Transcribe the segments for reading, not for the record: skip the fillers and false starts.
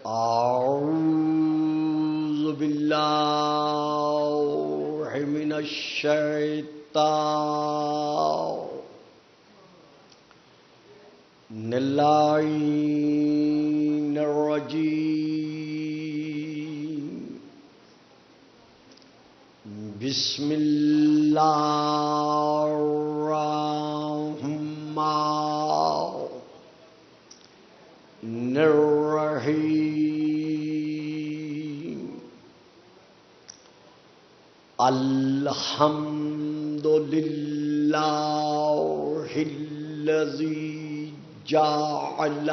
اعوذ باللہ من الشیطان اللعین الرجیم بسم اللہ الرحمن الرحیم الحمد للہ الذی جعل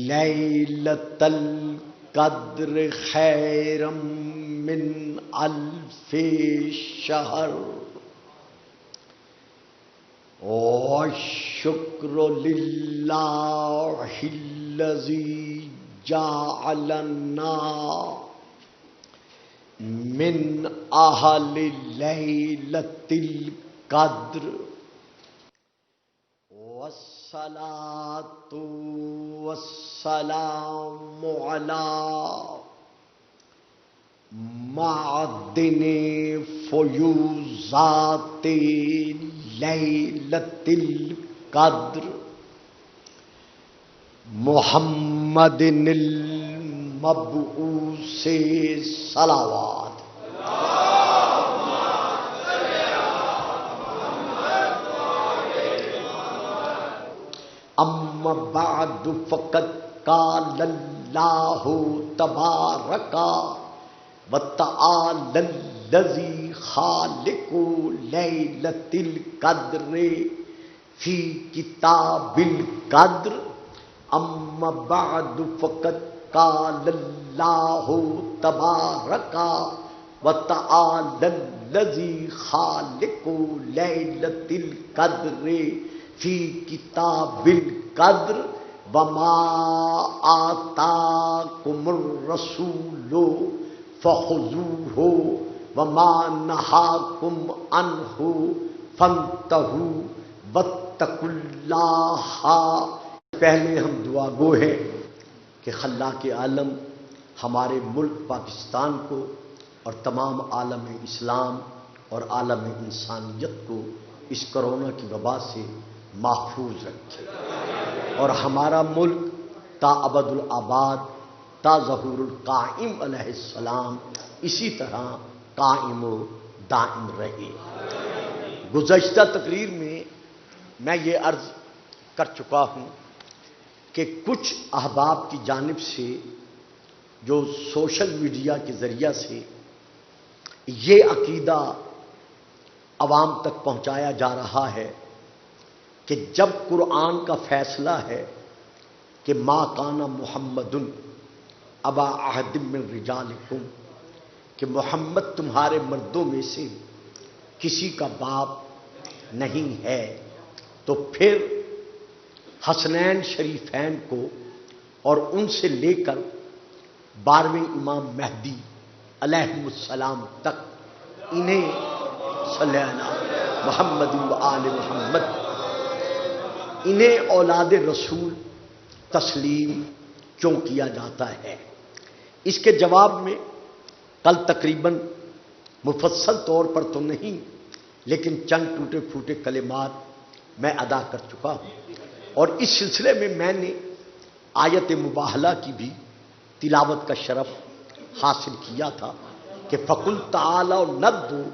لیلۃ القدر خیرا من الف شہر والشکر للہ الذی جعلنا من اہل لیلۃ القدر والصلاۃ والسلام علی معدن فیوزات لیلۃ القدر محمد المبعوث صلوات اما بعد فقد قال اللہ تبارک وتعالی الذی خالق لیلۃ القدر فی کتاب القدر اما بعد فقد قال اللہ تبارک وتعالی الذی خالق لیلۃ القدر فی کتاب القدر وما آتاکم الرسول فخذوہ وما نہاکم عنہ فانتہوا واتقوا اللہ۔ پہلے ہم دعا گو ہیں کہ خلاق عالم ہمارے ملک پاکستان کو اور تمام عالم اسلام اور عالم انسانیت کو اس کرونا کی وبا سے محفوظ رکھے اور ہمارا ملک تا ابد الآباد تا ظہور القائم علیہ السلام اسی طرح قائم و دائم رہے۔ گزشتہ تقریر میں یہ عرض کر چکا ہوں کہ کچھ احباب کی جانب سے جو سوشل میڈیا کے ذریعہ سے یہ عقیدہ عوام تک پہنچایا جا رہا ہے کہ جب قرآن کا فیصلہ ہے کہ ما کان محمد ابا احد من رجالکم، کہ محمد تمہارے مردوں میں سے کسی کا باپ نہیں ہے، تو پھر حسنین شریفین کو اور ان سے لے کر 12ویں امام مہدی علیہ السلام تک انہیں صلی اللہ محمد و آل محمد انہیں اولاد رسول تسلیم کیوں کیا جاتا ہے؟ اس کے جواب میں کل تقریباً مفصل طور پر تو نہیں لیکن چند ٹوٹے پھوٹے کلمات میں ادا کر چکا ہوں، اور اس سلسلے میں نے آیت مباہلہ کی بھی تلاوت کا شرف حاصل کیا تھا کہ فَقُلْ تَعَالَوْا نَدْعُوا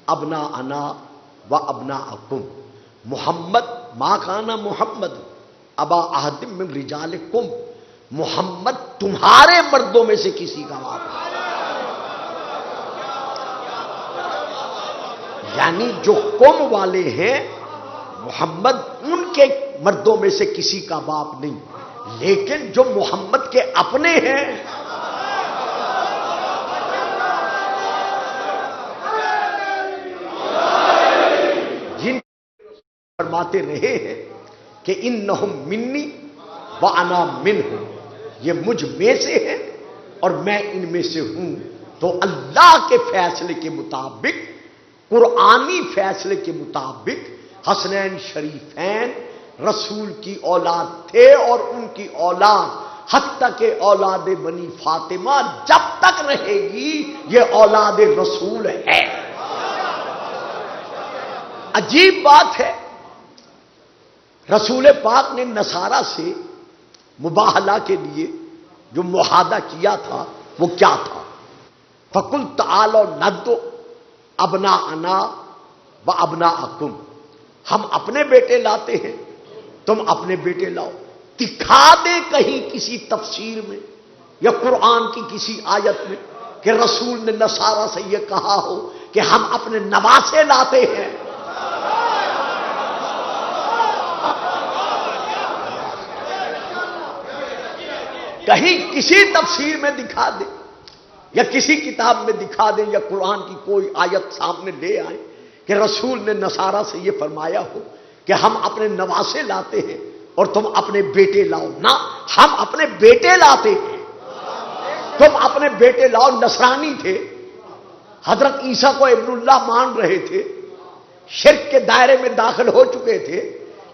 أَبْنَاءَنَا وَأَبْنَاءَكُمْ محمد ما کان محمد ابا احد من رجالکم، محمد تمہارے مردوں میں سے کسی کا باپ ہے، یعنی جو قوم والے ہیں محمد ان کے مردوں میں سے کسی کا باپ نہیں، لیکن جو محمد کے اپنے ہیں جن فرماتے رہے ہیں کہ انہم منی وانا منہم، یہ مجھ میں سے ہیں اور میں ان میں سے ہوں، تو اللہ کے فیصلے کے مطابق، قرآنی فیصلے کے مطابق حسنین شریفین رسول کی اولاد تھے اور ان کی اولاد حتیٰ کہ اولاد بنی فاطمہ جب تک رہے گی یہ اولاد رسول ہے۔ عجیب بات ہے، رسول پاک نے نصارہ سے مباہلہ کے لیے جو معاہدہ کیا تھا وہ کیا تھا؟ فَقُلْ تَعَالَوْا نَدْعُ أَبْنَاءَنَا وَأَبْنَاءَكُمْ، ہم اپنے بیٹے لاتے ہیں تم اپنے بیٹے لاؤ۔ دکھا دے کہیں کسی تفسیر میں یا قرآن کی کسی آیت میں کہ رسول نے نصارہ سے یہ کہا ہو کہ ہم اپنے نواسے لاتے ہیں۔ کہیں کسی تفسیر میں دکھا دے یا کسی کتاب میں دکھا دیں یا قرآن کی کوئی آیت سامنے لے آئے کہ رسول نے نصارہ سے یہ فرمایا ہو کہ ہم اپنے نواسے لاتے ہیں اور تم اپنے بیٹے لاؤ۔ نہ، ہم اپنے بیٹے لاتے ہیں، تم اپنے بیٹے لاؤ۔ نصرانی تھے، حضرت عیسیٰ کو ابن اللہ مان رہے تھے، شرک کے دائرے میں داخل ہو چکے تھے،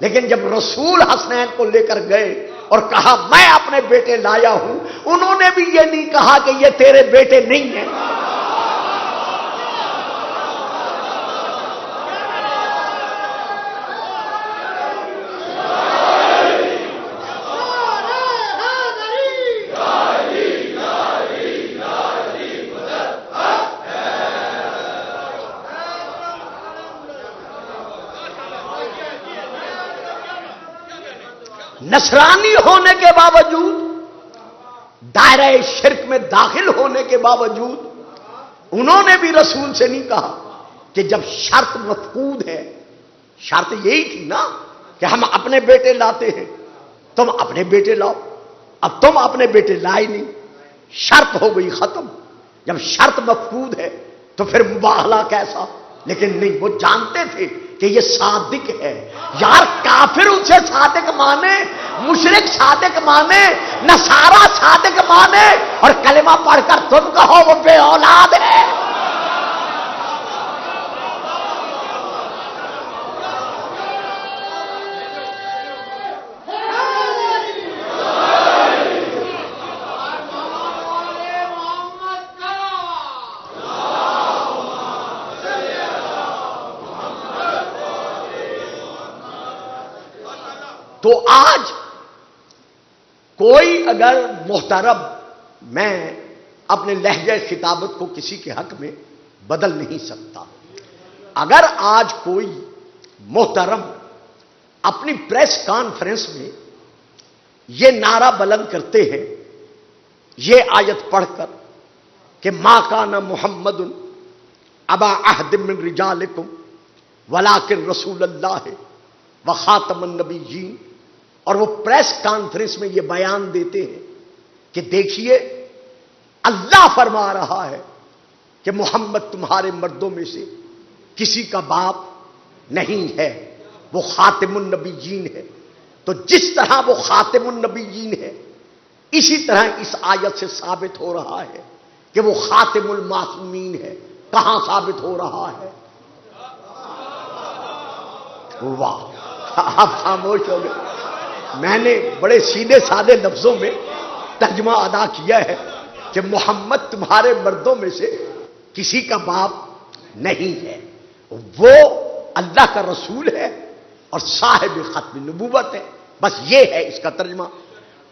لیکن جب رسول حسنین کو لے کر گئے اور کہا میں اپنے بیٹے لایا ہوں، انہوں نے بھی یہ نہیں کہا کہ یہ تیرے بیٹے نہیں ہیں۔ نصرانی ہونے کے باوجود، دائرہ شرک میں داخل ہونے کے باوجود، انہوں نے بھی رسول سے نہیں کہا کہ جب شرط مفقود ہے، شرط یہی تھی نا کہ ہم اپنے بیٹے لاتے ہیں تم اپنے بیٹے لاؤ، اب تم اپنے بیٹے لائے نہیں، شرط ہو گئی ختم۔ جب شرط مفقود ہے تو پھر مباہلہ کیسا؟ لیکن نہیں، وہ جانتے تھے کہ یہ صادق ہے۔ یار کافر اسے صادق مانے، مشرک صادق مانے، نصارہ صادق مانے، اور کلمہ پڑھ کر تم کہو وہ بے اولاد ہے۔ تو آج کوئی اگر محترم، میں اپنے لہجہ خطابت کو کسی کے حق میں بدل نہیں سکتا، اگر آج کوئی محترم اپنی پریس کانفرنس میں یہ نعرہ بلند کرتے ہیں، یہ آیت پڑھ کر کہ ما کان محمد ابا احد من رجالکم ولکن رسول اللہ وخاتم النبیین، اور وہ پریس کانفرنس میں یہ بیان دیتے ہیں کہ دیکھیے اللہ فرما رہا ہے کہ محمد تمہارے مردوں میں سے کسی کا باپ نہیں ہے، وہ خاتم النبیین ہے۔ تو جس طرح وہ خاتم النبیین ہے، اسی طرح اس آیت سے ثابت ہو رہا ہے کہ وہ خاتم المعصومین ہے۔ کہاں ثابت ہو رہا ہے؟ واہ، آپ خاموش ہو گئے۔ میں نے بڑے سیدھے سادے لفظوں میں ترجمہ ادا کیا ہے کہ محمد تمہارے مردوں میں سے کسی کا باپ نہیں ہے، وہ اللہ کا رسول ہے اور صاحب ختم نبوت ہے۔ بس یہ ہے اس کا ترجمہ۔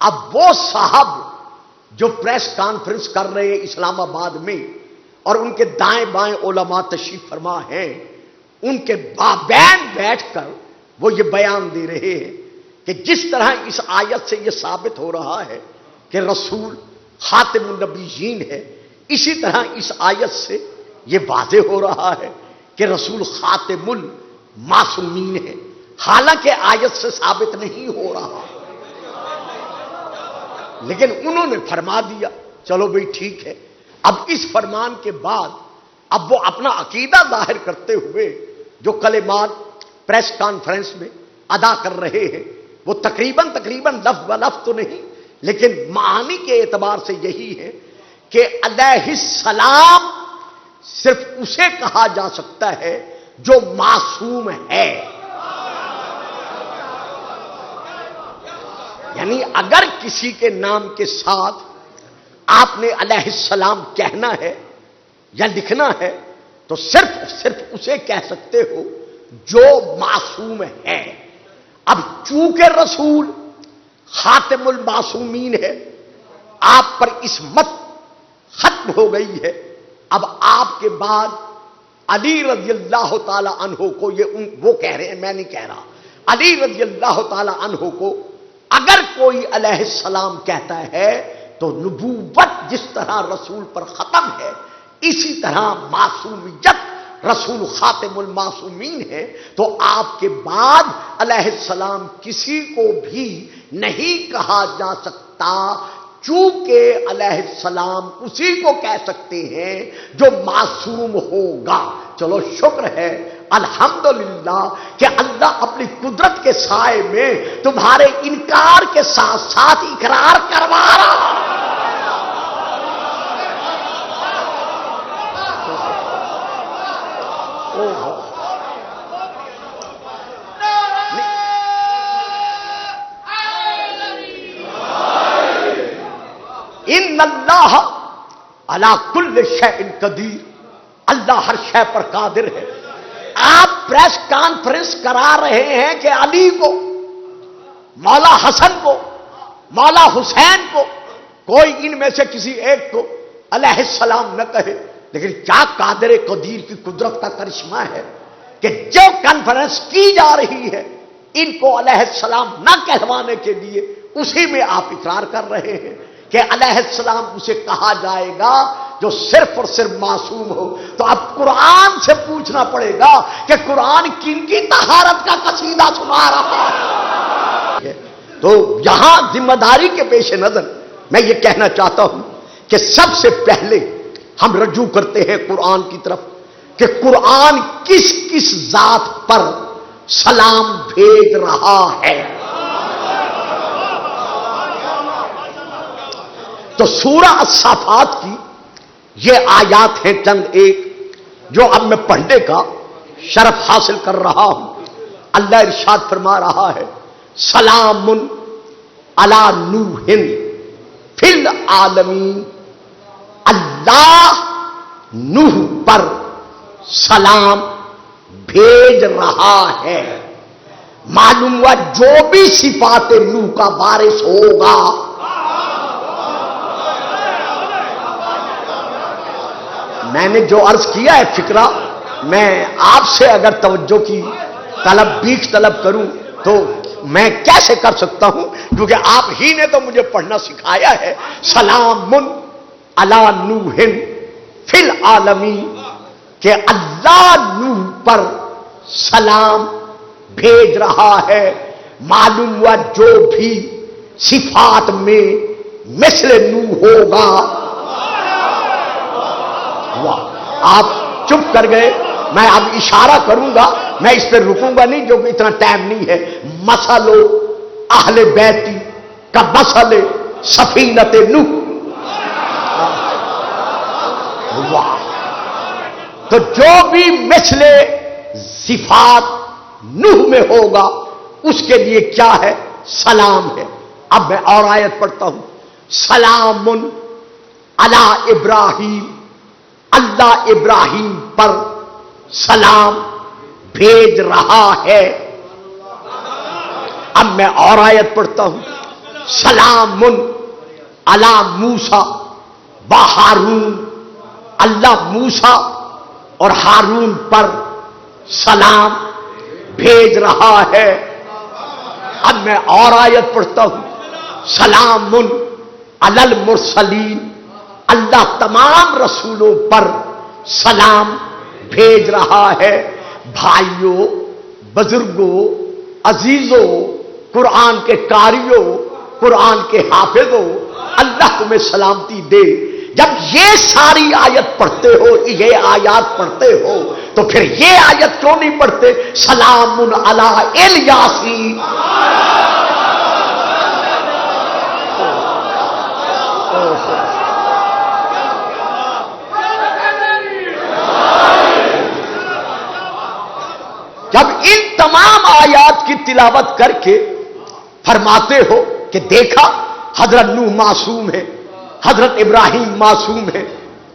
اب وہ صاحب جو پریس کانفرنس کر رہے ہیں اسلام آباد میں، اور ان کے دائیں بائیں علماء تشریف فرما ہیں، ان کے بابین بیٹھ کر وہ یہ بیان دے رہے ہیں کہ جس طرح اس آیت سے یہ ثابت ہو رہا ہے کہ رسول خاتم النبیین ہے، اسی طرح اس آیت سے یہ واضح ہو رہا ہے کہ رسول خاتم المعصومین ہے، حالانکہ آیت سے ثابت نہیں ہو رہا، لیکن انہوں نے فرما دیا۔ چلو بھئی ٹھیک ہے۔ اب اس فرمان کے بعد اب وہ اپنا عقیدہ ظاہر کرتے ہوئے جو کلمات پریس کانفرنس میں ادا کر رہے ہیں، وہ تقریباً لفظ بلفظ تو نہیں، لیکن معانی کے اعتبار سے یہی ہے کہ علیہ السلام صرف اسے کہا جا سکتا ہے جو معصوم ہے۔ یعنی اگر کسی کے نام کے ساتھ آپ نے علیہ السلام کہنا ہے یا لکھنا ہے تو صرف اسے کہہ سکتے ہو جو معصوم ہے. اب چونکہ رسول خاتم المعصومین ہے، آپ پر عصمت ختم ہو گئی ہے. اب آپ کے بعد علی رضی اللہ تعالی عنہ کو، وہ کہہ رہے ہیں، میں نہیں کہہ رہا، علی رضی اللہ تعالی عنہ کو اگر کوئی علیہ السلام کہتا ہے تو نبوت جس طرح رسول پر ختم ہے اسی طرح معصومیت رسول خاتم المعصومین ہے. تو آپ کے بعد علیہ السلام کسی کو بھی نہیں کہا جا سکتا، چونکہ علیہ السلام اسی کو کہہ سکتے ہیں جو معصوم ہوگا. چلو شکر ہے الحمدللہ کہ اللہ اپنی قدرت کے سائے میں تمہارے انکار کے ساتھ ساتھ اقرار کروا رہا. ان اللہ علی کل شیء قدیر، اللہ ہر شے پر قادر ہے. آپ پریس کانفرنس کرا رہے ہیں کہ علی کو، مولا حسن کو، مولا حسین کو، کوئی ان میں سے کسی ایک کو علیہ السلام نہ کہے. لیکن کیا قادر قدیر کی قدرت کا کرشمہ ہے کہ جو کانفرنس کی جا رہی ہے ان کو علیہ السلام نہ کہلوانے کے لیے اسی میں آپ اقرار کر رہے ہیں کہ علیہ السلام اسے کہا جائے گا جو صرف اور صرف معصوم ہو. تو اب قرآن سے پوچھنا پڑے گا کہ قرآن کن کی طہارت کا قصیدہ سنا رہا ہے. تو یہاں ذمہ داری کے پیش نظر میں یہ کہنا چاہتا ہوں کہ سب سے پہلے ہم رجوع کرتے ہیں قرآن کی طرف کہ قرآن کس کس ذات پر سلام بھیج رہا ہے. تو سورہ الصافات کی یہ آیات ہیں چند ایک جو اب میں پڑھنے کا شرف حاصل کر رہا ہوں. اللہ ارشاد فرما رہا ہے سلام علی نوح فی العالمین. اللہ نوح پر سلام بھیج رہا ہے. معلوم ہوا جو بھی صفات نوح کا وارث ہوگا میں نے جو عرض کیا ہے فکرہ، میں آپ سے اگر توجہ کی طلب کروں تو میں کیسے کر سکتا ہوں کیونکہ آپ ہی نے تو مجھے پڑھنا سکھایا ہے. سلام علی نوح فی العالمین کہ اللہ نوح پر سلام بھیج رہا ہے. معلوم ہوا جو بھی صفات میں مثل نوح ہوگا. آپ چپ کر گئے، میں اب اشارہ کروں گا، میں اس پہ رکوں گا نہیں جو کہ اتنا ٹائم نہیں ہے. مثل اہل بیتی کا مثل سفینۃ نوح. تو جو بھی مثل صفات نوح میں ہوگا اس کے لیے کیا ہے؟ سلام ہے. اب میں اور آیت پڑھتا ہوں. سلام علی ابراہیم، اللہ ابراہیم پر سلام بھیج رہا ہے. اب میں اور آیت پڑھتا ہوں. سلام علی موسیٰ و ہارون، اللہ موسیٰ اور ہارون پر سلام بھیج رہا ہے. اب میں اور آیت پڑھتا ہوں. سلام علی المرسلین، اللہ تمام رسولوں پر سلام بھیج رہا ہے. بھائیوں، بزرگوں، عزیزوں، قرآن کے قاریوں، قرآن کے حافظوں، اللہ تمہیں سلامتی دے. جب یہ ساری آیت پڑھتے ہو، یہ آیات پڑھتے ہو تو پھر یہ آیت کیوں نہیں پڑھتے؟ سلام علی الیاسین. جب ان تمام آیات کی تلاوت کر کے فرماتے ہو کہ دیکھا حضرت نوح معصوم ہے، حضرت ابراہیم معصوم ہے،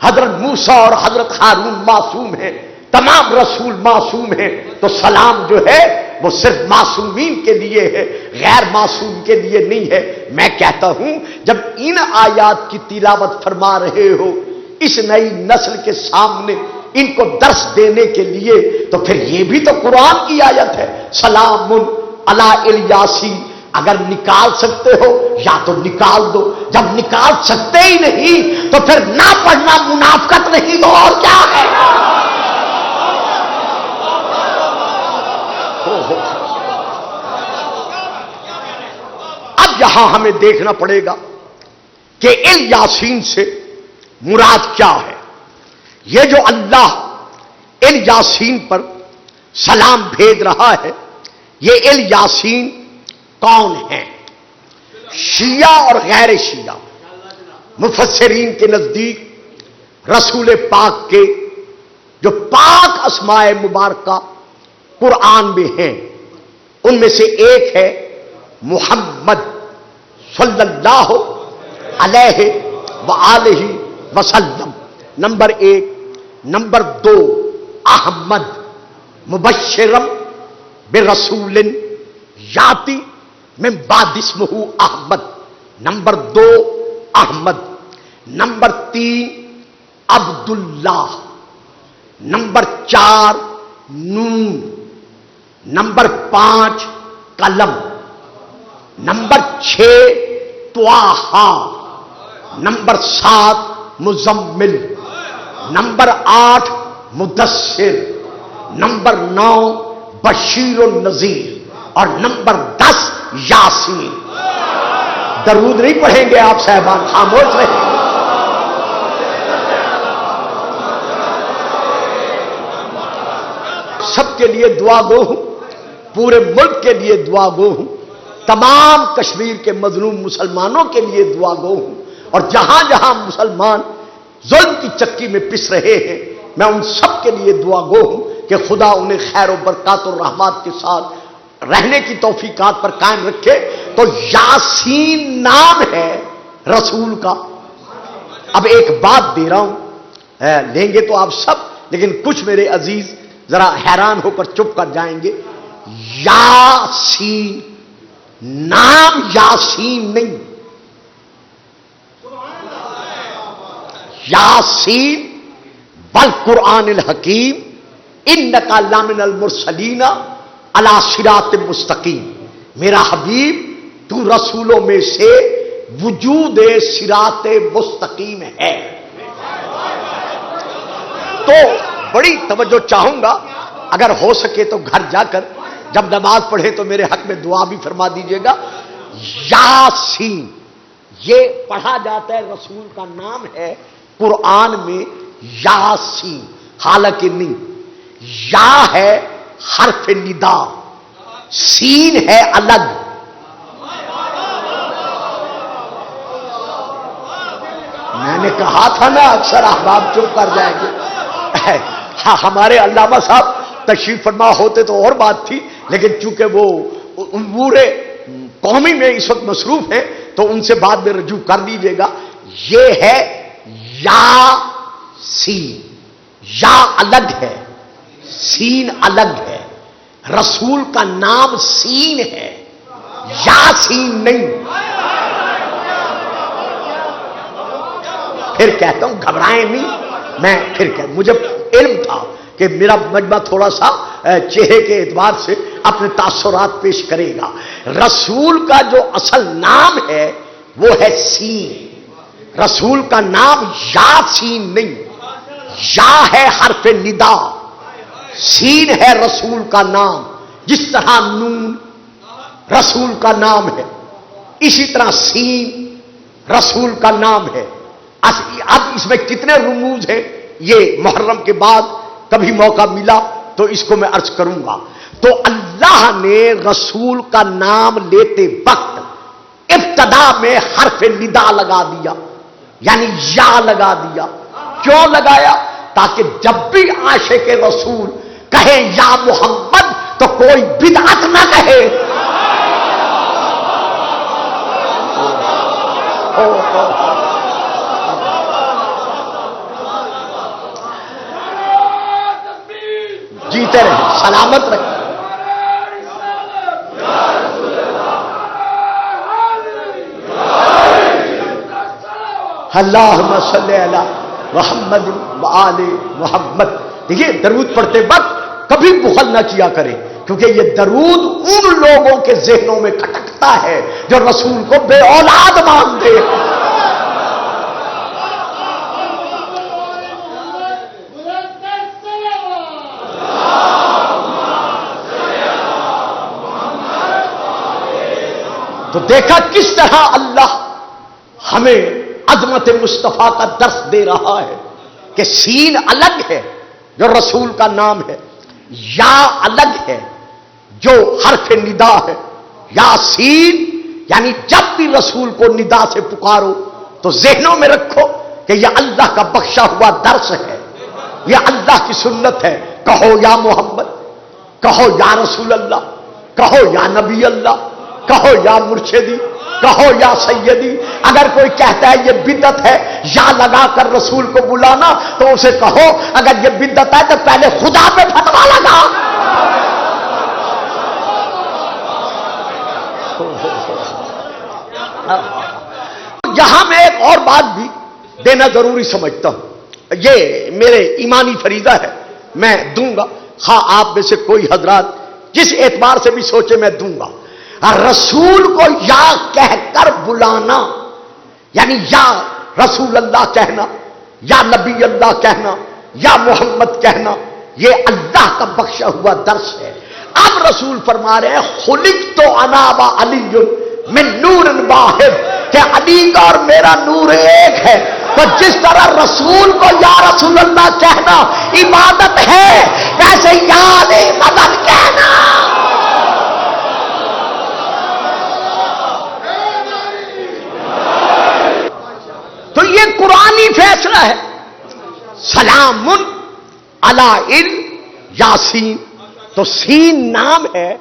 حضرت موسیٰ اور حضرت ہارون معصوم ہیں، تمام رسول معصوم ہیں، تو سلام جو ہے وہ صرف معصومین کے لیے ہے، غیر معصوم کے لیے نہیں ہے۔ میں کہتا ہوں جب ان آیات کی تلاوت فرما رہے ہو اس نئی نسل کے سامنے ان کو درس دینے کے لیے، تو پھر یہ بھی تو قرآن کی آیت ہے، سلام علی الیاسین۔ اگر نکال سکتے ہو یا تو نکال دو، جب نکال سکتے ہی نہیں تو پھر نہ پڑھنا منافقت نہیں تو اور کیا ہے؟ اب یہاں ہمیں دیکھنا پڑے گا کہ الیاسین سے مراد کیا ہے۔ یہ جو اللہ الیاسین پر سلام بھیج رہا ہے، یہ الیاسین کون ہیں؟ شیعہ اور غیر شیعہ مفسرین کے نزدیک رسول پاک کے جو پاک اسماء مبارکہ قرآن میں ہیں ان میں سے ایک ہے محمد صلی اللہ علیہ وآلہ وسلم، نمبر ایک۔ نمبر دو احمد مبشرم برسول یاتی من بعد اسمہ احمد، نمبر دو احمد۔ نمبر تین عبداللہ، نمبر چار نون، نمبر پانچ قلم، نمبر چھ طٰہٰ، نمبر سات مزمل، نمبر آٹھ مدثر، نمبر نو بشیر النذیر، اور نمبر 10 یاسین۔ درود نہیں پڑھیں گے آپ صاحبان، خاموش رہیں۔ سب کے لیے دعا گو ہوں، پورے ملک کے لیے دعا گو ہوں، تمام کشمیر کے مظلوم مسلمانوں کے لیے دعا گو ہوں، اور جہاں جہاں مسلمان ظلم کی چکی میں پس رہے ہیں میں ان سب کے لیے دعا گو ہوں کہ خدا انہیں خیر و برکات اور رحمات کے ساتھ رہنے کی توفیقات پر قائم رکھے۔ تو یاسین نام ہے رسول کا۔ اب ایک بات دے رہا ہوں، لیں گے تو آپ سب، لیکن کچھ میرے عزیز ذرا حیران ہو کر چپ کر جائیں گے۔ یاسین نام یاسین نہیں، یاسین بل قرآن الحکیم انک لمن المرسلین علی صراط مستقیم۔ میرا حبیب تو رسولوں میں سے وجود صراط مستقیم ہے۔ تو بڑی توجہ چاہوں گا، اگر ہو سکے تو گھر جا کر جب نماز پڑھے تو میرے حق میں دعا بھی فرما دیجیے گا۔ یاسین یہ پڑھا جاتا ہے، رسول کا نام ہے قرآن میں یاسین، حالانکہ نہیں، یا ہے حرف ندا، سین ہے الگ۔ میں نے کہا تھا نا اکثر احباب چپ کر جائیں گے۔ ہمارے علامہ صاحب تشریف فرما ہوتے تو اور بات تھی، لیکن چونکہ وہ امور قومی میں اس وقت مصروف ہیں تو ان سے بعد میں رجوع کر دیجیے گا۔ یہ ہے یا سین، یا الگ ہے، سین الگ ہے۔ رسول کا نام سین ہے، یاسین نہیں۔ پھر کہتا ہوں گھبرائیں نہیں، میں پھر مجھے علم تھا کہ میرا مجمع تھوڑا سا چہرے کے اعتبار سے اپنے تاثرات پیش کرے گا۔ رسول کا جو اصل نام ہے وہ ہے سین، رسول کا نام یاسین نہیں، یا ہے حرف ندا، سین ہے رسول کا نام۔ جس طرح نون رسول کا نام ہے، اسی طرح سین رسول کا نام ہے۔ اب اس میں کتنے رموز ہیں یہ محرم کے بعد کبھی موقع ملا تو اس کو میں عرض کروں گا۔ تو اللہ نے رسول کا نام لیتے وقت ابتدا میں حرف ندا لگا دیا، یعنی یا لگا دیا۔ کیوں لگایا؟ تاکہ جب بھی عاشق رسول کہے یا محمد تو کوئی بدعت نہ کہے۔ جیتے رہے، سلامت رہے۔ اللہم صلی علی محمد وآل محمد۔ دیکھیے درود پڑھتے وقت کبھی بخل نہ کیا کریں، کیونکہ یہ درود ان لوگوں کے ذہنوں میں کھٹکتا ہے جو رسول کو بے اولاد مانتے ہیں۔ تو دیکھا کس طرح اللہ ہمیں عظمت مصطفیٰ کا درس دے رہا ہے کہ سین الگ ہے جو رسول کا نام ہے، یا الگ ہے جو حرف ندا ہے۔ یاسین یعنی جب بھی رسول کو ندا سے پکارو تو ذہنوں میں رکھو کہ یہ اللہ کا بخشا ہوا درس ہے، یہ اللہ کی سنت ہے۔ کہو یا محمد، کہو یا رسول اللہ، کہو یا نبی اللہ، کہو یا مرشدی، کہو یا سیدی۔ اگر کوئی کہتا ہے یہ بدعت ہے یا لگا کر رسول کو بلانا، تو اسے کہو اگر یہ بدعت ہے تو پہلے خدا پہ فتوا لگا۔ یہاں میں ایک اور بات بھی دینا ضروری سمجھتا ہوں، یہ میرے ایمانی فریضہ ہے، میں دوں گا، خواہ آپ میں سے کوئی حضرات جس اعتبار سے بھی سوچے میں دوں گا۔ رسول کو یا کہہ کر بلانا، یعنی یا رسول اللہ کہنا، یا نبی اللہ کہنا، یا محمد کہنا، یہ اللہ کا بخشا ہوا درس ہے۔ اب رسول فرما رہے ہیں خلقت انا و علی من نور واحد، کہ علی کا اور میرا نور ایک ہے۔ تو جس طرح رسول کو یا رسول اللہ کہنا عبادت ہے، ویسے یا علی مدد کہنا تو یہ قرآنی فیصلہ ہے۔ سلام علی یاسین، تو سین نام ہے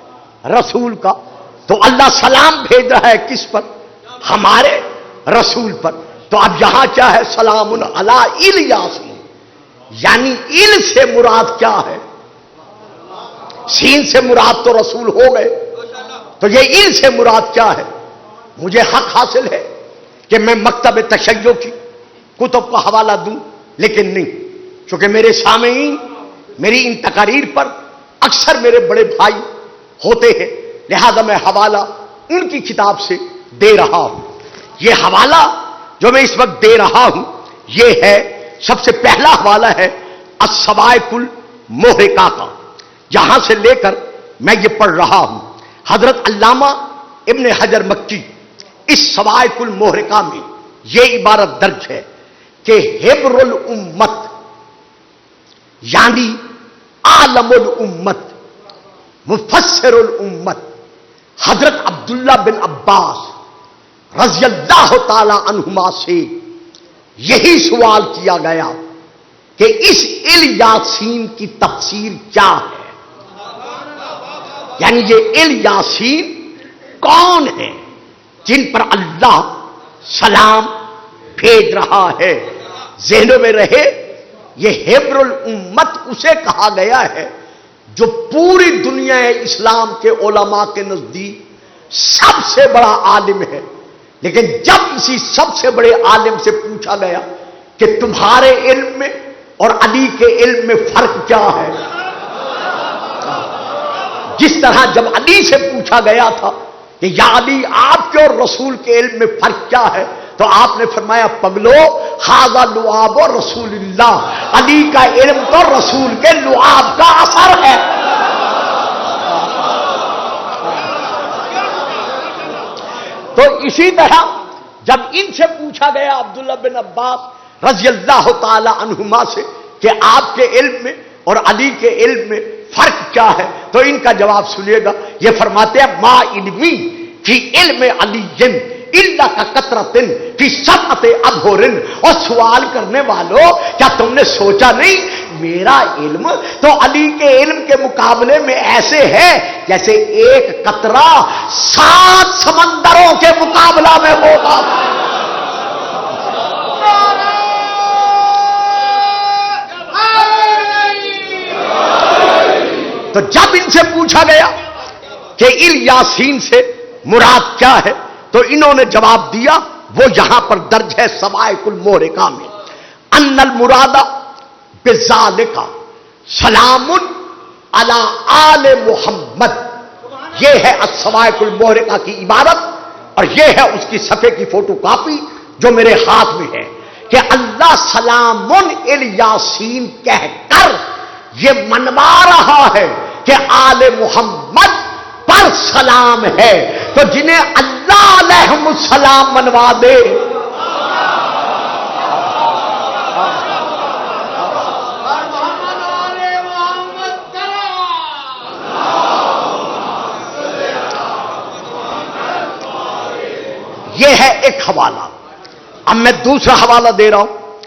رسول کا، تو اللہ سلام بھیج رہا ہے کس پر؟ ہمارے رسول پر۔ تو اب یہاں کیا ہے؟ سلام علی یاسین، یعنی ال سے مراد کیا ہے؟ سین سے مراد تو رسول ہو گئے، تو یہ ال سے مراد کیا ہے؟ مجھے حق حاصل ہے کہ میں مکتب تشیع کی کتب کا حوالہ دوں، لیکن نہیں، چونکہ میرے سامعین میری ان تقاریر پر اکثر میرے بڑے بھائی ہوتے ہیں، لہذا میں حوالہ ان کی کتاب سے دے رہا ہوں۔ یہ حوالہ جو میں اس وقت دے رہا ہوں یہ ہے، سب سے پہلا حوالہ ہے الصواعق المحرقہ کا، یہاں سے لے کر میں یہ پڑھ رہا ہوں۔ حضرت علامہ ابن حجر مکی اس صواعق المحرقہ میں یہ عبارت درج ہے کہ حبر الامت یعنی عالم الامت، مفسر الامت حضرت عبداللہ بن عباس رضی اللہ تعالی عنہما سے یہی سوال کیا گیا کہ اس الیاسین کی تفسیر کیا ہے، یعنی یہ الیاسین کون ہے جن پر اللہ سلام بھیج رہا ہے؟ ذہنوں میں رہے یہ حبر الامت اسے کہا گیا ہے جو پوری دنیا اسلام کے علماء کے نزدیک سب سے بڑا عالم ہے، لیکن جب اسی سب سے بڑے عالم سے پوچھا گیا کہ تمہارے علم میں اور علی کے علم میں فرق کیا ہے، جس طرح جب علی سے پوچھا گیا تھا کہ یا علی آپ کے اور رسول کے علم میں فرق کیا ہے، تو آپ نے فرمایا پگلو ھذا لعاب رسول اللہ، علی کا علم تو رسول کے لعاب کا اثر ہے۔ تو اسی طرح جب ان سے پوچھا گیا عبداللہ بن عباس رضی اللہ تعالی عنہما سے کہ آپ کے علم میں اور علی کے علم میں فرق کیا ہے، تو ان کا جواب سنیے گا۔ یہ فرماتے ہیں ما علمی فی علم علی الا کا قطرۃ فی سبعۃ ابحر، اور سوال کرنے والوں کیا تم نے سوچا نہیں میرا علم تو علی کے علم کے مقابلے میں ایسے ہے جیسے ایک قطرہ 7 سمندروں کے مقابلہ میں ہوگا۔ تو جب ان سے پوچھا گیا کہ الیاسین سے مراد کیا ہے تو انہوں نے جواب دیا، وہ یہاں پر درج ہے سوائق المحرقہ میں، ان المراد بذالک سلام علی آل محمد، یہ ہے السوائق المحرقہ کی عبارت، اور یہ ہے اس کی صفحے کی فوٹو کاپی جو میرے ہاتھ میں ہے، کہ اللہ سلام الیاسین کہہ کر یہ منوا رہا ہے کہ آل محمد پر سلام ہے، تو جنہیں اللہ علیہم السلام منوا دے، یہ ہے ایک حوالہ۔ اب میں دوسرا حوالہ دے رہا ہوں،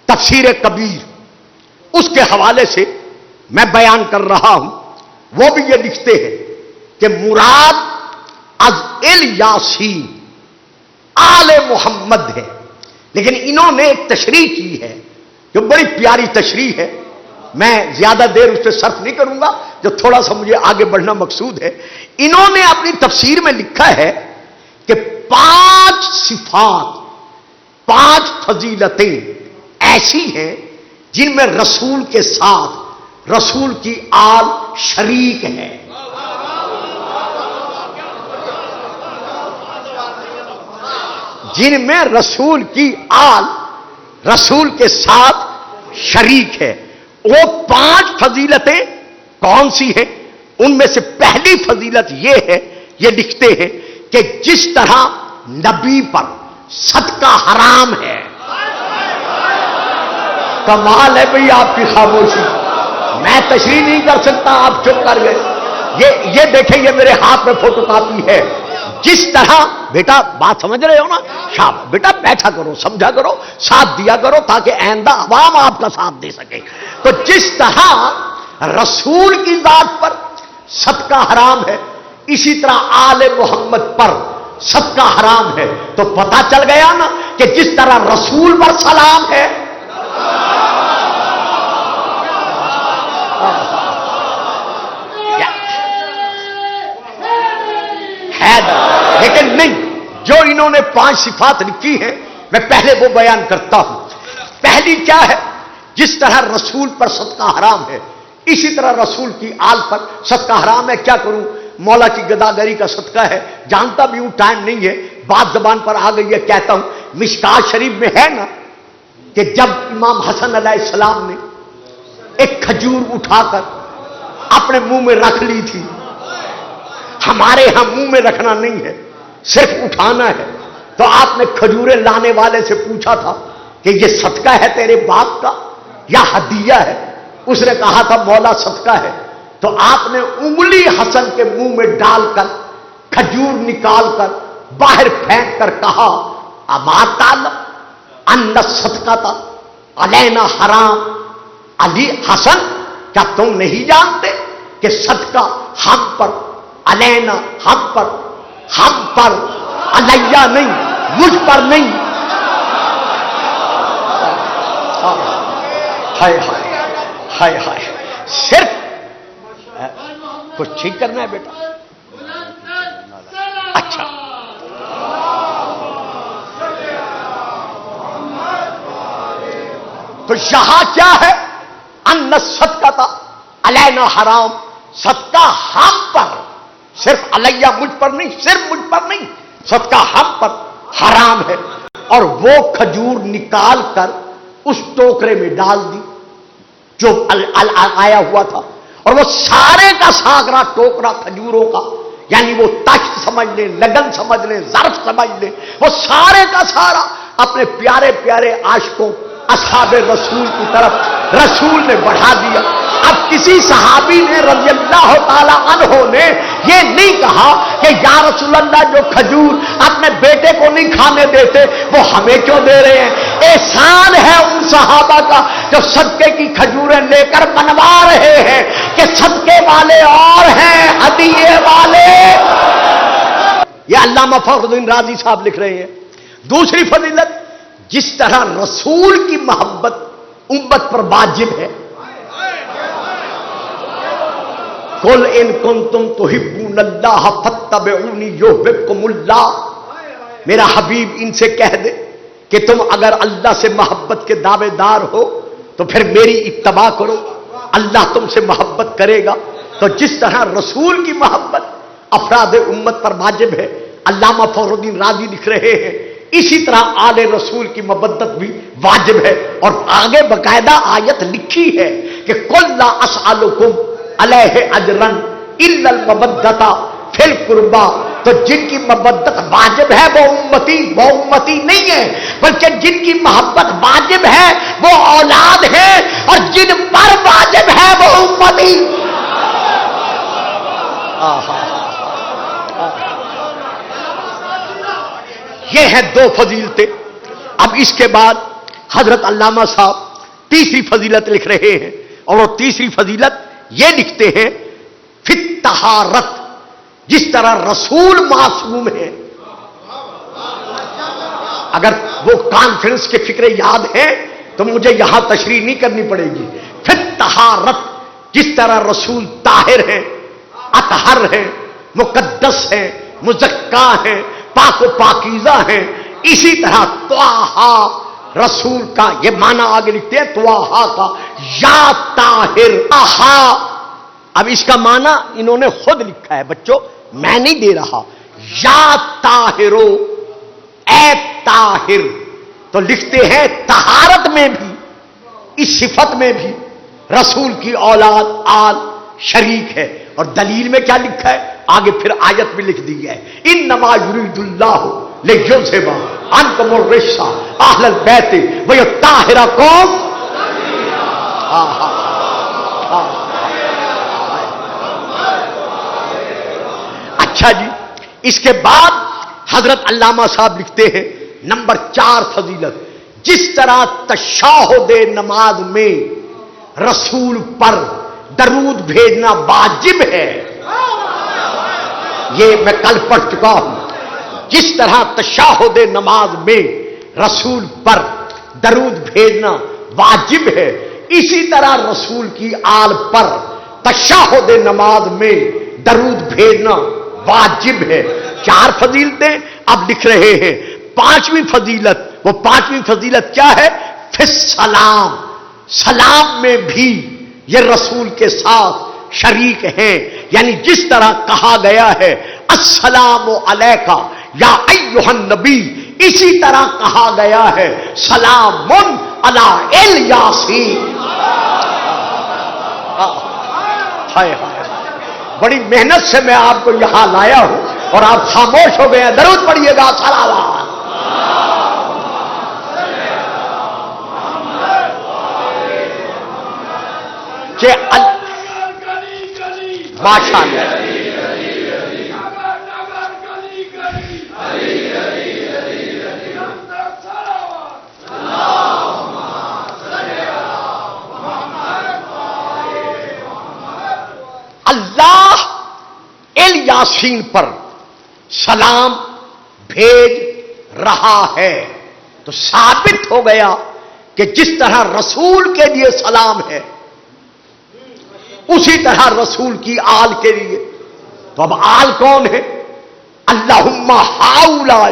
تفسیر کبیر، اس کے حوالے سے میں بیان کر رہا ہوں۔ وہ بھی یہ لکھتے ہیں کہ مراد از الیاسین آل محمد ہے، لیکن انہوں نے ایک تشریح کی ہے جو بڑی پیاری تشریح ہے، میں زیادہ دیر اس پہ صرف نہیں کروں گا، جو تھوڑا سا مجھے آگے بڑھنا مقصود ہے۔ انہوں نے اپنی تفسیر میں لکھا ہے کہ 5 صفات، 5 فضیلتیں ایسی ہیں جن میں رسول کے ساتھ رسول کی آل شریک ہے۔ جن میں رسول کی آل رسول کے ساتھ شریک ہے، وہ 5 فضیلتیں کون سی ہیں؟ ان میں سے پہلی فضیلت یہ ہے، یہ لکھتے ہیں کہ جس طرح نبی پر صدقہ حرام ہے۔ کمال ہے بھئی آپ کی خاموشی، میں تشریح نہیں کر سکتا، آپ چپ کر گئے۔ یہ دیکھیں، یہ میرے ہاتھ میں فوٹو کاپی ہے۔ جس طرح، بیٹا بات سمجھ رہے ہو نا؟ شاباش بیٹا، بیٹھا کرو، سمجھا کرو، ساتھ دیا کرو تاکہ آئندہ عوام آپ کا ساتھ دے سکے۔ تو جس طرح رسول کی ذات پر صدقہ حرام ہے، اسی طرح آل محمد پر صدقہ حرام ہے۔ تو پتہ چل گیا نا کہ جس طرح رسول پر سلام ہے، لیکن نہیں، جو انہوں نے 5 صفات لکھی ہیں میں پہلے وہ بیان کرتا ہوں۔ پہلی کیا ہے؟ جس طرح رسول پر صدقہ حرام ہے، اسی طرح رسول کی آل پر صدقہ حرام ہے۔ کیا کروں، مولا کی گداگری کا صدقہ ہے، جانتا بھی ہوں ٹائم نہیں ہے، بات زبان پر آ گئی ہے، کہتا ہوں۔ مشکات شریف میں ہے نا کہ جب امام حسن علیہ السلام نے ایک کھجور اٹھا کر اپنے منہ میں رکھ لی تھی، ہمارے ہاں منہ میں رکھنا نہیں ہے، صرف اٹھانا ہے، تو آپ نے کھجوریں لانے والے سے پوچھا تھا کہ یہ صدقہ ہے تیرے باپ کا یا ہدیہ ہے؟ اس نے کہا تھا مولا صدقہ ہے۔ تو آپ نے انگلی حسن کے منہ میں ڈال کر کھجور نکال کر باہر پھینک کر کہا، اما تعلم ان صدقۃ علینا حرام۔ علی حسن، کیا تم نہیں جانتے کہ صدقہ ہم پر، علینا ہم پر علیہ نہیں، مجھ پر نہیں۔ ہائے ہائے ہائے ہائے، صرف کچھ ٹھیک کرنا ہے بیٹا؟ اچھا، تو یہاں کیا ہے؟ ان صدقۃ علینا حرام، صدقہ ہم پر، صرف علیہ مجھ پر نہیں، صرف مجھ پر نہیں، صدقہ ہم پر حرام ہے۔ اور وہ کھجور نکال کر اس ٹوکرے میں ڈال دی جو آیا ہوا تھا، اور وہ سارے کا ساغرا ٹوکرا کھجوروں کا، یعنی وہ تخت سمجھ لیں، لگن سمجھ لیں، ظرف سمجھ لیں، وہ سارے کا سارا اپنے پیارے پیارے عاشقوں اصحاب رسول کی طرف رسول نے بڑھا دیا۔ اب کسی صحابی نے رضی اللہ تعالی عنہ نے یہ نہیں کہا کہ یا رسول اللہ جو کھجور اپنے بیٹے کو نہیں کھانے دیتے وہ ہمیں کیوں دے رہے ہیں؟ احسان ہے ان صحابہ کا جو صدقے کی کھجوریں لے کر بنوا رہے ہیں کہ صدقے والے اور ہیں، ہدیے والے۔ یہ علامہ فخر الدین رازی صاحب لکھ رہے ہیں۔ دوسری فضیلت، جس طرح رسول کی محبت امت پر واجب ہے، قل ان کنتم تحبون اللہ فاتبعونی یحببکم اللہ. میرا حبیب ان سے کہہ دے کہ تم اگر اللہ سے محبت کے دعوے دار ہو تو پھر میری اتباع کرو، اللہ تم سے محبت کرے گا. تو جس طرح رسول کی محبت افراد امت پر واجب ہے، علامہ فخر الدین رازی لکھ رہے ہیں، اسی طرح آل رسول کی مودت بھی واجب ہے. اور آگے باقاعدہ آیت لکھی ہے کہ قل لا اسألکم علیہ اجرا الا المودۃ فی القربى. تو جن کی محبت واجب ہے وہ امتی نہیں ہے، بلکہ جن کی محبت واجب ہے وہ اولاد ہے، اور جن پر واجب ہے وہ امتی. یہ ہیں دو فضیلتیں. اب اس کے بعد حضرت علامہ صاحب تیسری فضیلت لکھ رہے ہیں، اور وہ تیسری فضیلت یہ لکھتے ہیں فی الطہارت. جس طرح رسول معصوم ہے، اگر وہ کانفرنس کے فکرے یاد ہیں تو مجھے یہاں تشریح نہیں کرنی پڑے گی. فی الطہارت، جس طرح رسول طاہر ہیں، اطہر ہیں، مقدس ہیں، مزکا ہیں، پاک و پاکیزہ ہیں، اسی طرح طٰہٰ رسول کا یہ معنی آگے لکھتے ہیں طٰہٰ کا یا طاہر. طٰہٰ اب اس کا معنی انہوں نے خود لکھا ہے بچوں، میں نہیں دے رہا. یا طاہرو، اے طاہر. تو لکھتے ہیں طہارت میں بھی، اس صفت میں بھی رسول کی اولاد آل شریک ہے. اور دلیل میں کیا لکھا ہے آگے پھر آیت میں لکھ دی ہے انما یرید اللہ لیذھب عنکم الرجس اہل البیت ویطہرکم. اچھا جی، اس کے بعد حضرت علامہ صاحب لکھتے ہیں نمبر 4 فضیلت، جس طرح تشہد نماز میں رسول پر درود بھیجنا واجب ہے، یہ میں کل پڑھ چکا ہوں. جس طرح تشہد نماز میں رسول پر درود بھیجنا واجب ہے، اسی طرح رسول کی آل پر تشہد نماز میں درود بھیجنا واجب ہے. 4 فضیلتیں اب لکھ رہے ہیں. 5ویں فضیلت، وہ 5ویں فضیلت کیا ہے؟ فی السلام. سلام میں بھی یہ رسول کے ساتھ شریک ہیں، یعنی جس طرح کہا گیا ہے السلام علیکہ یا ایھا النبی، اسی طرح کہا گیا ہے سلام علی الیاسین. بڑی محنت سے میں آپ کو یہاں لایا ہوں اور آپ خاموش ہو گئے ہیں. درود پڑھیے گا صلوات. کہ ماشاءاللہ اللہ الیاسین پر سلام بھیج رہا ہے. تو ثابت ہو گیا کہ جس طرح رسول کے لیے سلام ہے اسی طرح رسول کی آل کے لیے. تو اب آل کون ہے؟ اللہم ہؤلاء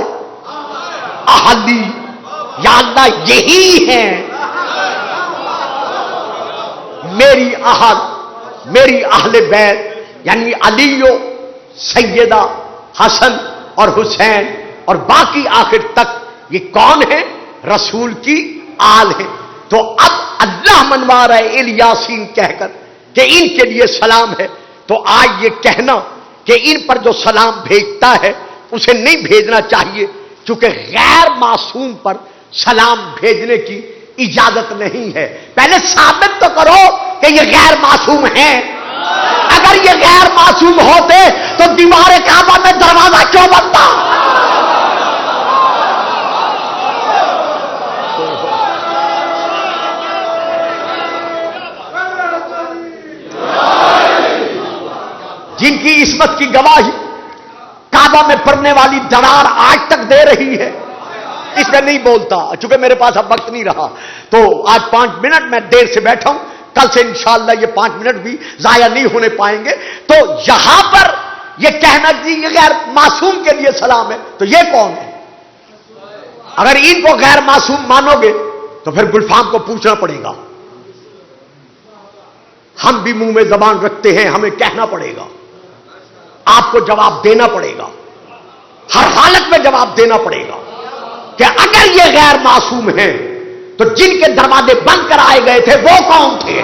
اہلی، یا اللہ یہی ہیں میری اہل، میری اہل بیت، یعنی علی و سیدہ حسن اور حسین اور باقی آخر تک یہ کون ہے؟ رسول کی آل ہے. تو اب اللہ منوا رہا ہے الیاسین کہہ کر کہ ان کے لیے سلام ہے. تو آج یہ کہنا کہ ان پر جو سلام بھیجتا ہے اسے نہیں بھیجنا چاہیے، چونکہ غیر معصوم پر سلام بھیجنے کی اجازت نہیں ہے. پہلے ثابت تو کرو کہ یہ غیر معصوم ہیں. اگر یہ غیر معصوم ہوتے تو دیوار کعبہ میں دروازہ کیوں بنتا؟ جن کی عصمت کی گواہی کعبہ میں پڑنے والی درار آج تک دے رہی ہے. اس میں نہیں بولتا چونکہ میرے پاس اب وقت نہیں رہا، تو آج 5 منٹ میں دیر سے بیٹھا ہوں. کل سے انشاءاللہ یہ 5 منٹ بھی ضائع نہیں ہونے پائیں گے. تو یہاں پر یہ کہنا کہ یہ غیر معصوم کے لیے سلام ہے، تو یہ کون ہے؟ اگر ان کو غیر معصوم مانو گے تو پھر گلفام کو پوچھنا پڑے گا. ہم بھی منہ میں زبان رکھتے ہیں، ہمیں کہنا پڑے گا، آپ کو جواب دینا پڑے گا، ہر حالت میں جواب دینا پڑے گا کہ اگر یہ غیر معصوم ہیں تو جن کے دروازے بند کر آئے گئے تھے وہ کون تھے؟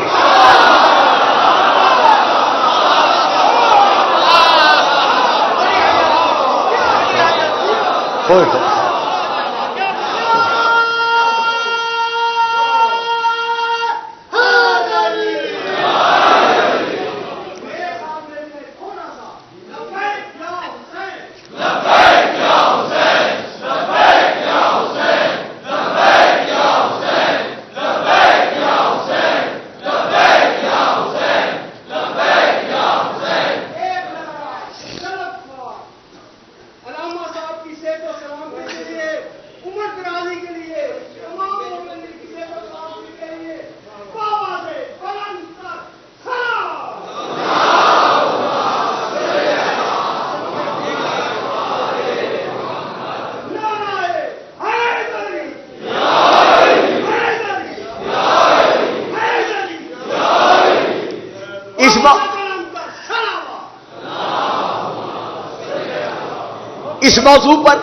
اس موضوع پر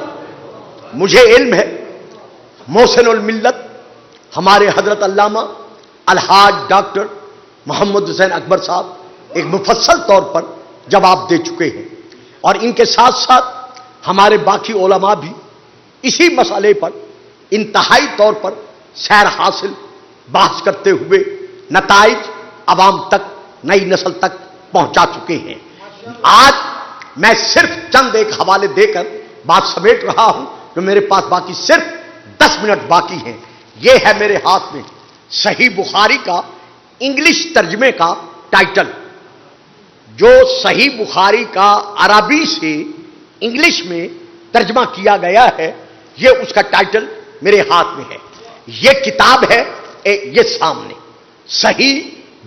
مجھے علم ہے محسن الملت ہمارے حضرت علامہ الحاج ڈاکٹر محمد حسین اکبر صاحب ایک مفصل طور پر جواب دے چکے ہیں، اور ان کے ساتھ ساتھ ہمارے باقی علماء بھی اسی مسئلے پر انتہائی طور پر سیر حاصل بحث کرتے ہوئے نتائج عوام تک، نئی نسل تک پہنچا چکے ہیں. آج میں صرف چند ایک حوالے دے کر بات سمیٹ رہا ہوں کہ میرے پاس باقی صرف 10 منٹ باقی ہیں. یہ ہے میرے ہاتھ میں صحیح بخاری کا انگلش ترجمے کا ٹائٹل، جو صحیح بخاری کا عربی سے انگلش میں ترجمہ کیا گیا ہے، یہ اس کا ٹائٹل میرے ہاتھ میں ہے. یہ کتاب ہے یہ سامنے صحیح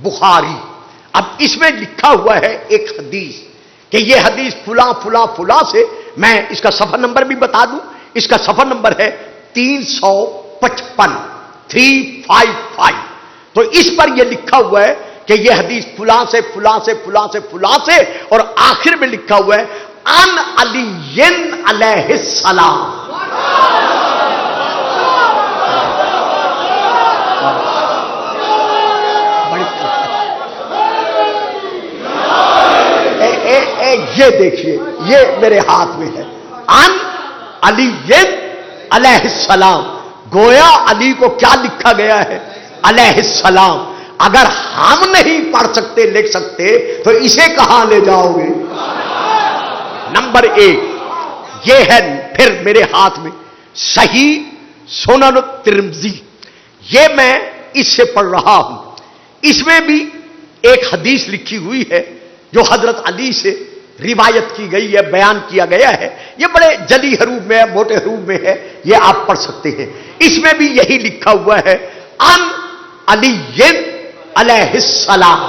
بخاری. اب اس میں لکھا ہوا ہے ایک حدیث کہ یہ حدیث فلاں فلاں فلاں سے، میں اس کا صفحہ نمبر بھی بتا دوں، اس کا صفحہ نمبر ہے 355 355. تو اس پر یہ لکھا ہوا ہے کہ یہ حدیث فلاں سے فلاں سے فلاں سے فلاں سے، اور آخر میں لکھا ہوا ہے ان علی علیہ السلام. یہ دیکھیے، یہ میرے ہاتھ میں ہے ان علی علیہ السلام. گویا علی کو کیا لکھا گیا ہے؟ علیہ السلام. اگر ہم نہیں پڑھ سکتے لکھ سکتے تو اسے کہاں لے جاؤ گے؟ نمبر 1 یہ ہے پھر میرے ہاتھ میں صحیح سنن ترمذی. یہ میں اس سے پڑھ رہا ہوں. اس میں بھی ایک حدیث لکھی ہوئی ہے جو حضرت علی سے روایت کی گئی ہے، بیان کیا گیا ہے. یہ بڑے جلی حروف میں ہے، موٹے حروف میں ہے، یہ آپ پڑھ سکتے ہیں. اس میں بھی یہی لکھا ہوا ہے ان علی علیہ السلام.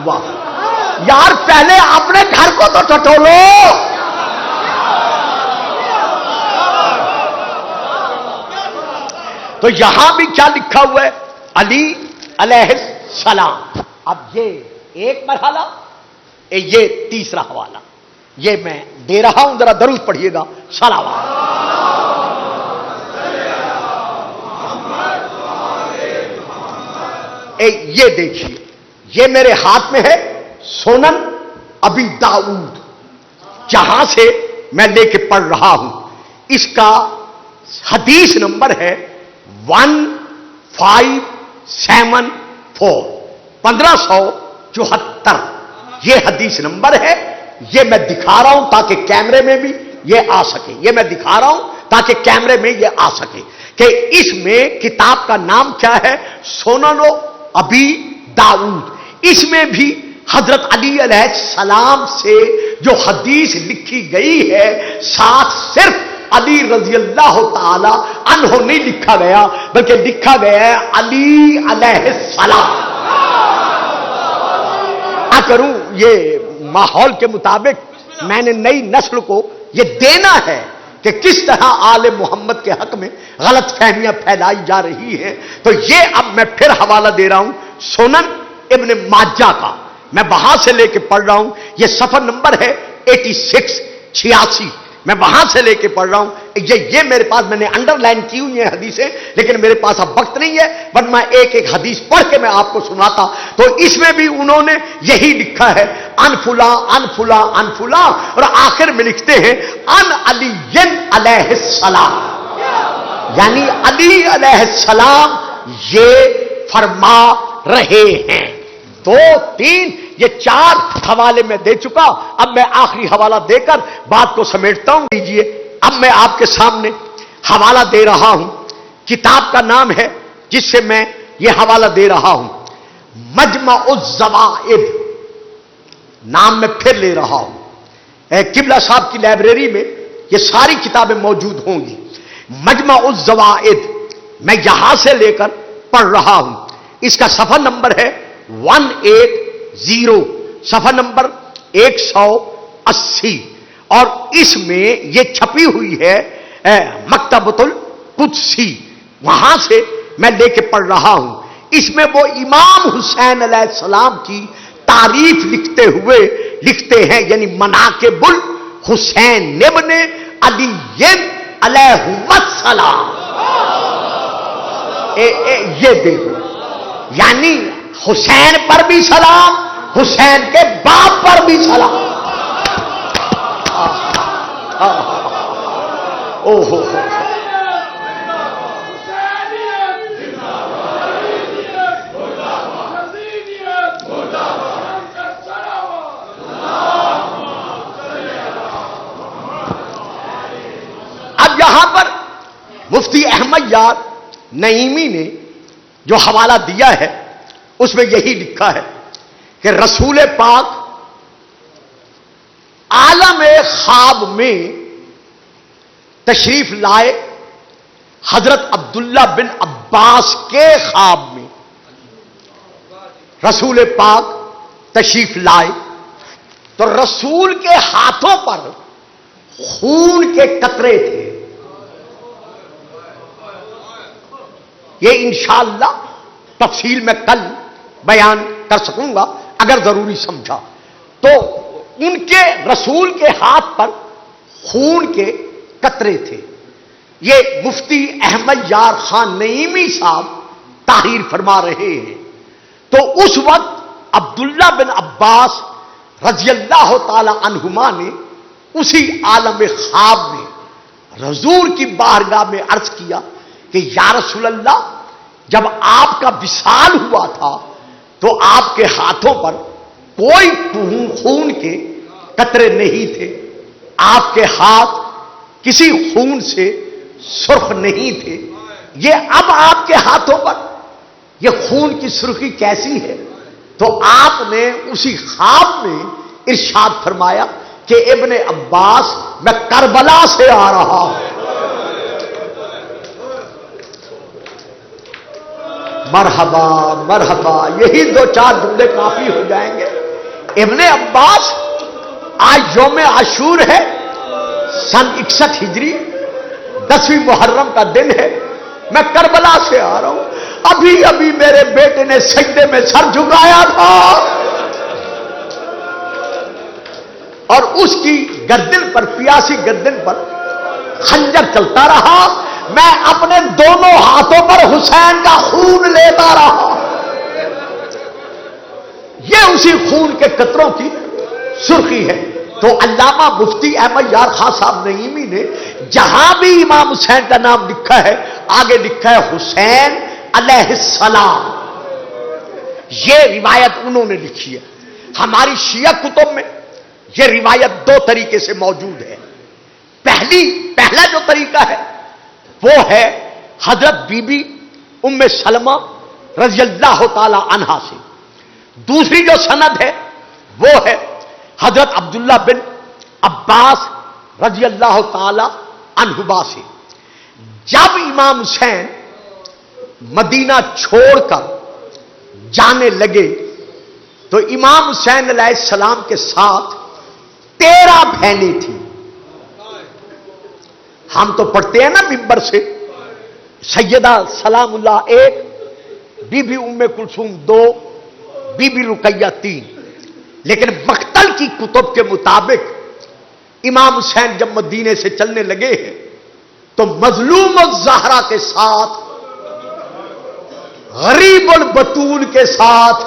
واہ یار، پہلے اپنے گھر کو تو ٹٹولو. تو یہاں بھی کیا لکھا ہوا ہے؟ علی علیہ السلام. اب یہ ایک مرحلہ، یہ تیسرا حوالہ یہ میں دے رہا ہوں، ذرا درود پڑھیے گا. صلوات. یہ دیکھیے، یہ میرے ہاتھ میں ہے سنن ابی داؤد، جہاں سے میں لے کے پڑھ رہا ہوں. اس کا حدیث نمبر ہے 1574 1574. یہ حدیث نمبر ہے. یہ میں دکھا رہا ہوں تاکہ کیمرے میں بھی یہ آ سکے. یہ میں دکھا رہا ہوں تاکہ کیمرے میں یہ آ سکے کہ اس میں کتاب کا نام کیا ہے؟ سنن ابی داؤد. اس میں بھی حضرت علی علیہ السلام سے جو حدیث لکھی گئی ہے، ساتھ صرف علی رضی اللہ تعالی عنہ نہیں لکھا گیا، بلکہ لکھا گیا ہے علی علیہ السلام۔ کروں یہ ماحول کے مطابق میں نے نئی نسل کو یہ دینا ہے کہ کس طرح آل محمد کے حق میں غلط فہمیاں پھیلائی جا رہی ہیں۔ تو یہ اب میں پھر حوالہ دے رہا ہوں سنن ابن ماجہ کا، میں وہاں سے لے کے پڑھ رہا ہوں، یہ صفحہ نمبر ہے 86 میں وہاں سے لے کے پڑھ رہا ہوں۔ یہ میرے پاس میں نے انڈر لائن کی ہوئی ہیں حدیثیں، لیکن میرے پاس اب وقت نہیں ہے، بٹ میں ایک ایک حدیث پڑھ کے میں آپ کو سناتا۔ تو اس میں بھی انہوں نے یہی لکھا ہے ان فلاں ان فلاں ان فلاں، اور آخر میں لکھتے ہیں ان علی علیہ السلام، یعنی علی علیہ السلام یہ فرما رہے ہیں۔ 2 3 یہ 4 حوالے میں دے چکا، اب میں آخری حوالہ دے کر بات کو سمیٹتا ہوں۔ لیجیے اب میں آپ کے سامنے حوالہ دے رہا ہوں، کتاب کا نام ہے جس سے میں یہ حوالہ دے رہا ہوں مجمع الزوائد، نام میں پھر لے رہا ہوں۔ قبلہ صاحب کی لائبریری میں یہ ساری کتابیں موجود ہوں گی۔ مجمع الزوائد میں یہاں سے لے کر پڑھ رہا ہوں، اس کا صفحہ نمبر ہے 180، صفحہ نمبر 180، اور اس میں یہ چھپی ہوئی ہے مکتبۃ القدسی، وہاں سے میں لے کے پڑھ رہا ہوں۔ اس میں وہ امام حسین علیہ السلام کی تعریف لکھتے ہوئے لکھتے ہیں، یعنی مناقب الحسین ابن علی علیہ السلام، یہ دیکھو، یعنی حسین پر بھی سلام، حسین کے باپ پر بھی سلام۔ اوہو اب یہاں پر مفتی احمد یار نعیمی نے جو حوالہ دیا ہے اس میں یہی لکھا ہے کہ رسول پاک عالم خواب میں تشریف لائے، حضرت عبداللہ بن عباس کے خواب میں رسول پاک تشریف لائے، تو رسول کے ہاتھوں پر خون کے قطرے تھے۔ یہ انشاءاللہ تفصیل میں کل بیان کر سکوں گا اگر ضروری سمجھا۔ تو ان کے رسول کے ہاتھ پر خون کے قطرے تھے۔ یہ مفتی احمد یار خان نعیمی صاحب تحریر فرما رہے ہیں۔ تو اس وقت عبداللہ بن عباس رضی اللہ تعالی عنہما نے اسی عالم خواب میں حضور کی بارگاہ میں عرض کیا کہ یا رسول اللہ، جب آپ کا وصال ہوا تھا تو آپ کے ہاتھوں پر کوئی خون کے قطرے نہیں تھے، آپ کے ہاتھ کسی خون سے سرخ نہیں تھے، یہ اب آپ کے ہاتھوں پر یہ خون کی سرخی کیسی ہے؟ تو آپ نے اسی خواب میں ارشاد فرمایا کہ ابن عباس میں کربلا سے آ رہا ہوں۔ مرحبا مرحبا، یہی 2-4 جملے کافی ہو جائیں گے۔ ابن عباس، آج یوم عاشور ہے، سن 61 ہجری 10ویں محرم کا دن ہے، میں کربلا سے آ رہا ہوں، ابھی ابھی میرے بیٹے نے سجدے میں سر جھکایا تھا اور اس کی گردن پر، پیاسی گردن پر خنجر چلتا رہا، میں اپنے دونوں ہاتھوں پر حسین کا خون لیتا رہا۔ یہ اسی خون کے قطروں کی سرخی ہے۔ تو علامہ مفتی احمد یار خان صاحب نعیمی نے جہاں بھی امام حسین کا نام لکھا ہے آگے لکھا ہے حسین علیہ السلام۔ یہ روایت انہوں نے لکھی ہے۔ ہماری شیعہ کتب میں یہ روایت 2 طریقے سے موجود ہے۔ پہلا جو طریقہ ہے وہ ہے حضرت بی بی ام سلمہ رضی اللہ تعالی عنہا سے۔ دوسری جو سند ہے وہ ہے حضرت عبداللہ بن عباس رضی اللہ تعالی عنہما سے جب امام حسین مدینہ چھوڑ کر جانے لگے تو امام حسین علیہ السلام کے ساتھ 13 بہنیں تھیں. ہم تو پڑھتے ہیں نا ممبر سے سیدہ سلام اللہ 1، بی بی ام کلثوم 2، بی بی رقیہ 3، لیکن مقتل کی کتب کے مطابق امام حسین جب مدینے سے چلنے لگے ہیں تو مظلوم الزہرا کے ساتھ، غریب البتول کے ساتھ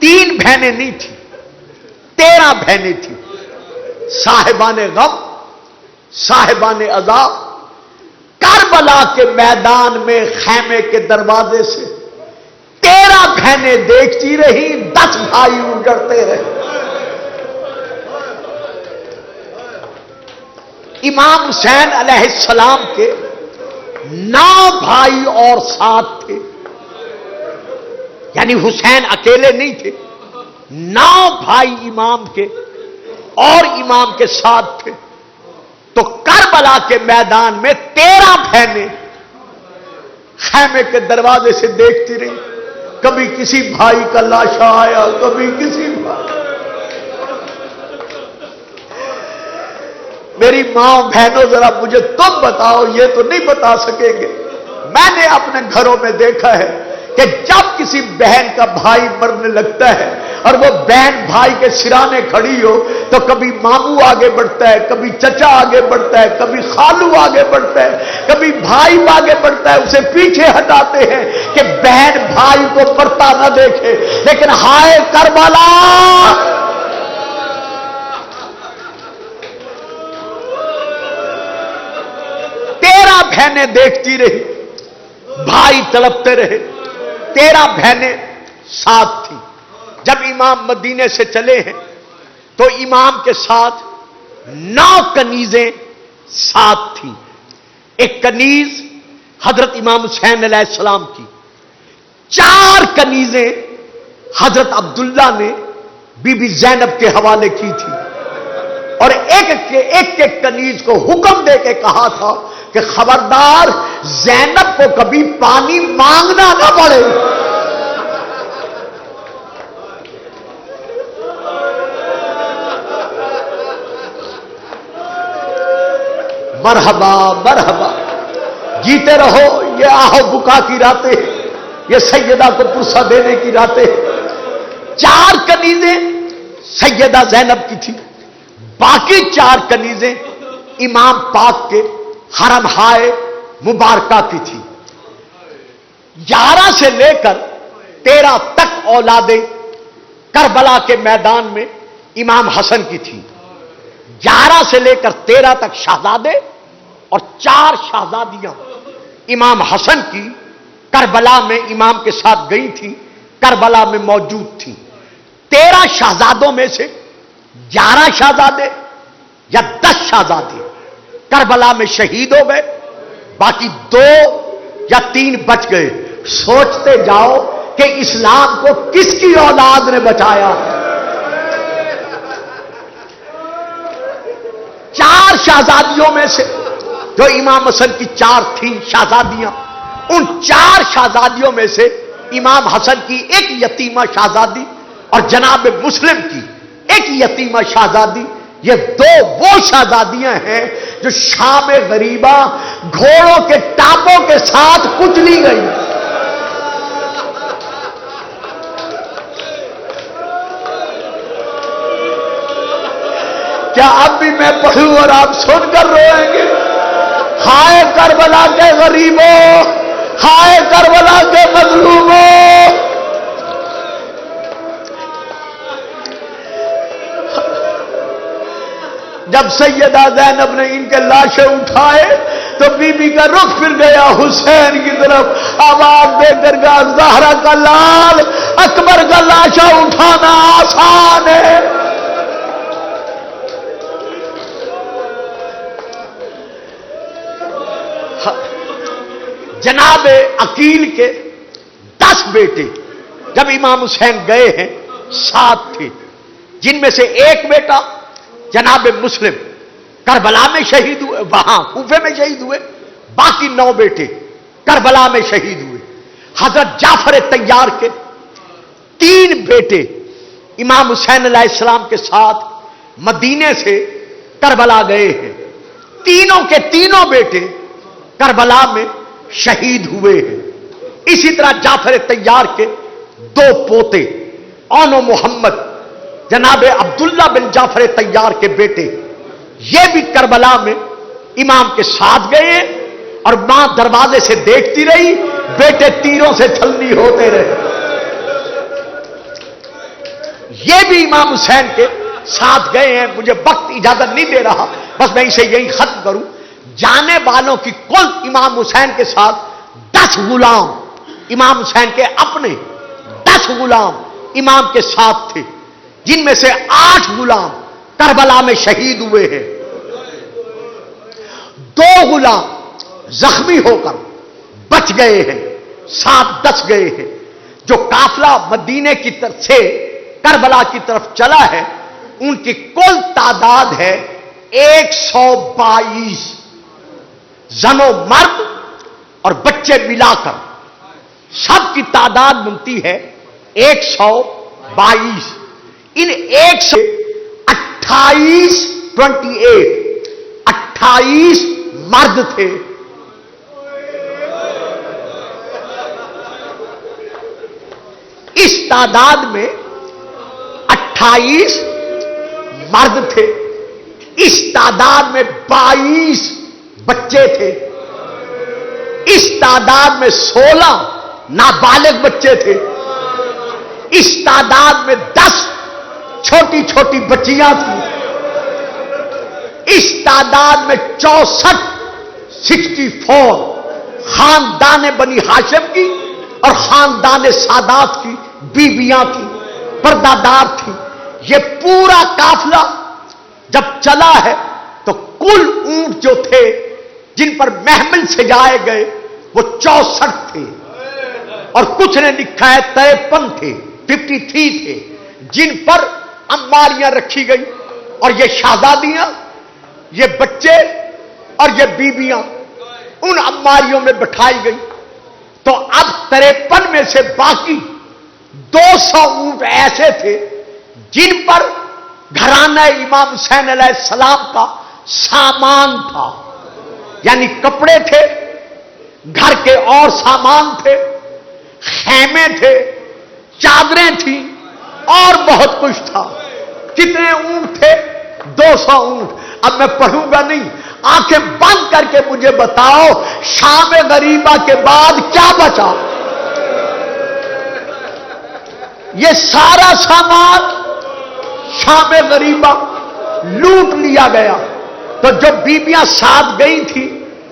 3 بہنیں نہیں تھیں، 13 بہنیں تھیں. صاحبان غم، صاحبان عذاب، کربلا کے میدان میں خیمے کے دروازے سے 13 بہنیں دیکھتی رہی، 10 بھائی اجڑتے رہے. امام حسین علیہ السلام کے 9 بھائی اور ساتھ تھے، یعنی حسین اکیلے نہیں تھے، 9 بھائی امام کے اور امام کے ساتھ تھے. تو کربلا کے میدان میں 13 بہنیں خیمے کے دروازے سے دیکھتی رہی. کبھی کسی بھائی کا لاشا آیا، کبھی کسی بھائی. میری ماں بہنوں ذرا مجھے تم بتاؤ، یہ تو نہیں بتا سکیں گے. میں نے اپنے گھروں میں دیکھا ہے کہ جب کسی بہن کا بھائی مرنے لگتا ہے اور وہ بہن بھائی کے سرانے کھڑی ہو تو کبھی ماموں آگے بڑھتا ہے، کبھی چچا آگے بڑھتا ہے، کبھی خالو آگے بڑھتا ہے، کبھی بھائی آگے بڑھتا ہے، اسے پیچھے ہٹاتے ہیں کہ بہن بھائی کو مرتا نہ دیکھے. لیکن ہائے کربلا، 13 بہنیں دیکھتی رہی، بھائی تڑپتے رہے. 13 بہنیں ساتھ تھیں. جب امام مدینے سے چلے ہیں تو امام کے ساتھ 9 کنیزیں ساتھ تھیں. ایک کنیز حضرت امام حسین علیہ السلام کی، 4 کنیزیں حضرت عبداللہ نے بی بی زینب کے حوالے کی تھی، اور ایک کنیز کو حکم دے کے کہا تھا کہ خبردار زینب کو کبھی پانی مانگنا نہ پڑے. مرحبا مرحبا، جیتے رہو. یہ آہو بکا کی راتیں، یہ سیدہ کو پرسہ دینے کی راتیں. 4 کنیزیں سیدہ زینب کی تھی، باقی 4 کنیزیں امام پاک کے حرم ہائے مبارکہ کی تھی. 11 سے لے کر 13 تک اولادیں کربلا کے میدان میں امام حسن کی تھی. 11 سے لے کر 13 تک شہزادے اور 4 شہزادیاں امام حسن کی کربلا میں امام کے ساتھ گئی تھیں، کربلا میں موجود تھیں. 13 شہزادوں میں سے 11 شہزادے یا 10 شہزادے کربلا میں شہید ہو گئے، باقی 2 یا 3 بچ گئے. سوچتے جاؤ کہ اسلام کو کس کی اولاد نے بچایا ہے. 4 شہزادیوں میں سے جو امام حسن کی 4 تھیں شہزادیاں، ان 4 شہزادیوں میں سے امام حسن کی ایک یتیمہ شہزادی اور جناب مسلم کی ایک یتیمہ شہزادی، یہ 2 وہ شہزادیاں ہیں جو شام غریبہ گھوڑوں کے ٹانپوں کے ساتھ کچلی گئی. کیا اب بھی میں پڑھوں اور آپ سن کر روئیں گے؟ ہائے کربلا کے غریبوں، ہائے کربلا کے مظلوموں. جب سیدہ زینب نے ان کے لاشیں اٹھائے تو بی بی کا رخ پھر گیا حسین کی طرف. آواز دے کر گا زہرا کا لال، اکبر کا لاشا اٹھانا آسان ہے. جناب عقیل کے 10 بیٹے جب امام حسین گئے ہیں 7 تھے، جن میں سے ایک بیٹا جناب مسلم کربلا میں شہید ہوئے، وہاں کوفے میں شہید ہوئے، باقی 9 بیٹے کربلا میں شہید ہوئے۔ حضرت جعفر طیار کے 3 بیٹے امام حسین علیہ السلام کے ساتھ مدینے سے کربلا گئے ہیں، تینوں کے تینوں بیٹے کربلا میں شہید ہوئے ہیں۔ اسی طرح جعفر طیار کے 2 پوتے اون و محمد جناب عبداللہ بن جعفر طیار کے بیٹے، یہ بھی کربلا میں امام کے ساتھ گئے ہیں، اور ماں دروازے سے دیکھتی رہی، بیٹے تیروں سے چھلنی ہوتے رہے۔ یہ بھی امام حسین کے ساتھ گئے ہیں۔ مجھے وقت اجازت نہیں دے رہا، بس میں اسے یہی ختم کروں۔ جانے والوں کی کل امام حسین کے ساتھ 10 غلام، امام حسین کے اپنے 10 غلام امام کے ساتھ تھے، جن میں سے 8 غلام کربلا میں شہید ہوئے ہیں، 2 غلام زخمی ہو کر بچ گئے ہیں، 7 10 گئے ہیں۔ جو قافلہ مدینے کی طرف سے کربلا کی طرف چلا ہے، ان کی کل تعداد ہے 122، زن و مرد اور بچے ملا کر سب کی تعداد بنتی ہے 122۔ ان 28 مرد تھے، اس تعداد میں 28 مرد تھے، اس تعداد میں 22 بچے تھے، اس تعداد میں 16 نابالغ بچے تھے، اس تعداد میں 10 چھوٹی چھوٹی بچیاں تھیں، اس تعداد میں 64 خاندان بنی ہاشم کی اور خاندان سادات کی بیویاں تھیں، پردہ دار تھیں۔ یہ پورا قافلہ جب چلا ہے تو کل اونٹ جو تھے جن پر محمل سے جائے گئے وہ 64 تھے، اور کچھ نے لکھا ہے 53 تھے، 53 تھے، جن پر امباریاں رکھی گئی، اور یہ شہزادیاں، یہ بچے اور یہ بیویاں ان امباریوں میں بٹھائی گئی۔ تو اب 53 میں سے باقی 200 اونٹ ایسے تھے جن پر گھرانہ امام حسین علیہ السلام کا سامان تھا، یعنی کپڑے تھے، گھر کے اور سامان تھے، خیمے تھے، چادریں تھیں، اور بہت کچھ تھا۔ کتنے اونٹ تھے؟ 200 اونٹ۔ اب میں پڑھوں گا نہیں، آنکھیں بند کر کے مجھے بتاؤ شام غریبہ کے بعد کیا بچا؟ یہ سارا سامان شام غریبہ لوٹ لیا گیا۔ تو جو بیویاں ساتھ گئی تھیں،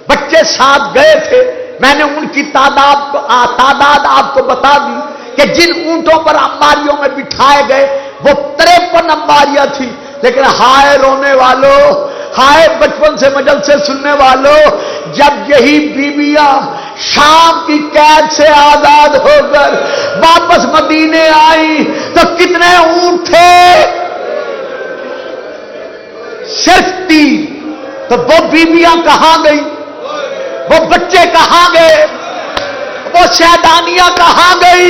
بچے ساتھ گئے تھے، میں نے ان کی تعداد آپ کو بتا دی کہ جن اونٹوں پر امباریوں میں بٹھائے گئے وہ 53 امباریاں تھیں۔ لیکن ہائے رونے والوں، ہائے بچپن سے مجلسے سننے والوں، جب یہی بیویاں شام کی قید سے آزاد ہو کر واپس مدینے آئی تو کتنے اونٹ تھے؟ صرف 3۔ تو وہ بیویاں کہاں گئی؟ وہ بچے کہاں گئے؟ وہ شہدانیاں کہاں گئی؟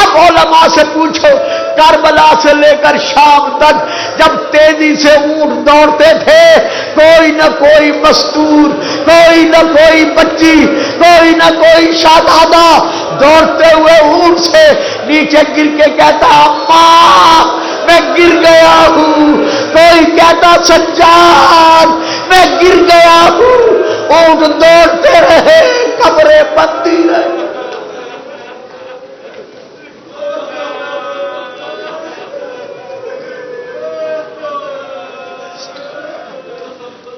اب علماء سے پوچھو، کربلا سے لے کر شام تک جب تیزی سے اونٹ دوڑتے تھے، کوئی نہ کوئی مستور، کوئی نہ کوئی بچی، کوئی نہ کوئی شہزادہ دوڑتے ہوئے اونٹ سے نیچے گر کے کہتا اماں میں گر گیا ہوں، کوئی کہتا سجاد میں گر گیا ہوں۔ اونٹ دوڑتے رہے، قبریں بندی رہی۔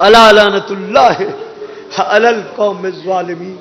الا لعنت اللہ علی القوم الظالمین۔